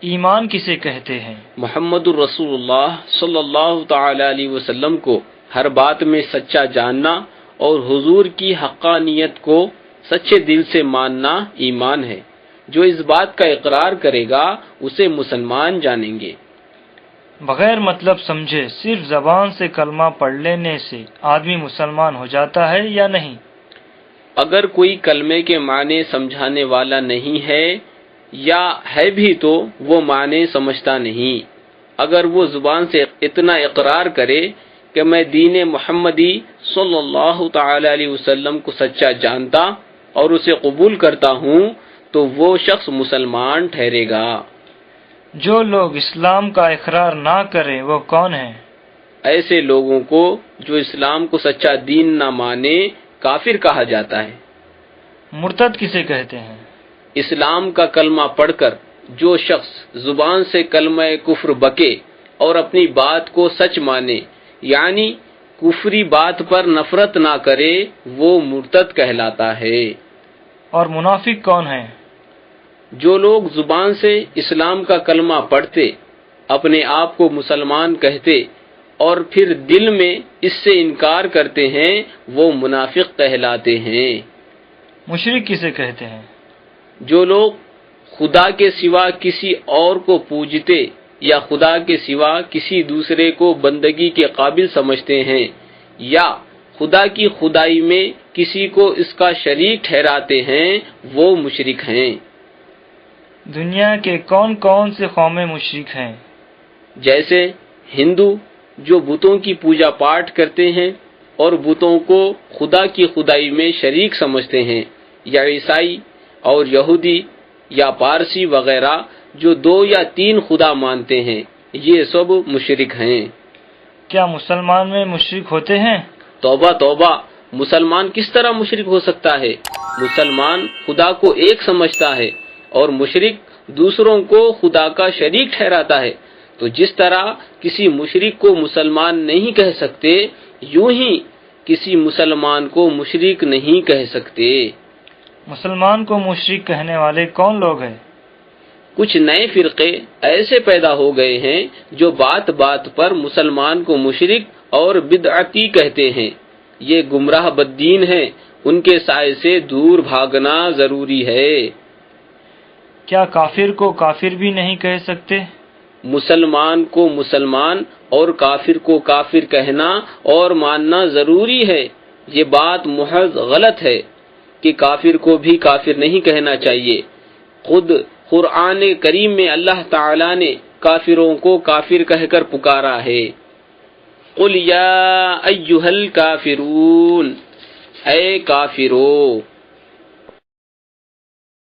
ایمان کسے کہتے ہیں؟ محمد الرسول اللہ صلی اللہ تعالی علیہ وسلم کو ہر بات میں سچا جاننا اور حضور کی حقانیت کو سچے دل سے ماننا ایمان ہے۔ جو اس بات کا اقرار کرے گا اسے مسلمان جانیں گے۔ بغیر مطلب سمجھے صرف زبان سے کلمہ پڑھ لینے سے آدمی مسلمان ہو جاتا ہے یا نہیں؟ اگر کوئی کلمے کے معنی سمجھانے والا نہیں ہے یا ہے بھی تو وہ معنی سمجھتا نہیں۔ اگر وہ زبان سے اتنا اقرار کرے کہ میں دین محمدی صلی اللہ تعالی علیہ وسلم کو سچا جانتا اور اسے قبول کرتا ہوں تو وہ شخص مسلمان ٹھہرے گا۔ جو لوگ اسلام کا اقرار نہ کریں وہ کون ہیں؟ ایسے لوگوں کو جو اسلام کو سچا دین نہ مانے کافر کہا جاتا ہے۔ مرتد کسے کہتے ہیں؟ اسلام کا کلمہ پڑھ کر جو شخص زبان سے کلمہ کفر بکے اور اپنی بات کو سچ مانے، یعنی کفری بات پر نفرت نہ کرے، وہ مرتد کہلاتا ہے۔ اور منافق کون ہیں؟ جو لوگ زبان سے اسلام کا کلمہ پڑھتے، اپنے آپ کو مسلمان کہتے اور پھر دل میں اس سے انکار کرتے ہیں، وہ منافق کہلاتے ہیں۔ مشرک کسے کہتے ہیں؟ جو لوگ خدا کے سوا کسی اور کو پوجتے یا خدا کے سوا کسی دوسرے کو بندگی کے قابل سمجھتے ہیں یا خدا کی خدائی میں کسی کو اس کا شریک ٹھہراتے ہیں، وہ مشرک ہیں۔ دنیا کے کون کون سے قومیں مشرک ہیں؟ جیسے ہندو جو بتوں کی پوجا پاٹ کرتے ہیں اور بتوں کو خدا کی خدائی میں شریک سمجھتے ہیں، یا عیسائی اور یہودی یا پارسی وغیرہ جو 2 یا 3 خدا مانتے ہیں، یہ سب مشرک ہیں۔ کیا مسلمان میں مشرک ہوتے ہیں؟ توبہ توبہ، مسلمان کس طرح مشرک ہو سکتا ہے؟ مسلمان خدا کو ایک سمجھتا ہے اور مشرک دوسروں کو خدا کا شریک ٹھہراتا ہے۔ تو جس طرح کسی مشرک کو مسلمان نہیں کہہ سکتے، یوں ہی کسی مسلمان کو مشرک نہیں کہہ سکتے۔ مسلمان کو مشرک کہنے والے کون لوگ ہیں؟ کچھ نئے فرقے ایسے پیدا ہو گئے ہیں جو بات بات پر مسلمان کو مشرک اور بدعتی کہتے ہیں۔ یہ گمراہ بددین ہیں، ان کے سائے سے دور بھاگنا ضروری ہے۔ کیا کافر کو کافر بھی نہیں کہہ سکتے؟ مسلمان کو مسلمان اور کافر کو کافر کہنا اور ماننا ضروری ہے۔ یہ بات محض غلط ہے کہ کافر کو بھی کافر نہیں کہنا چاہیے۔ خود قرآن کریم میں اللہ تعالی نے کافروں کو کافر کہہ کر پکارا ہے۔ قل یا ایھا الکافرون، اے کافرو،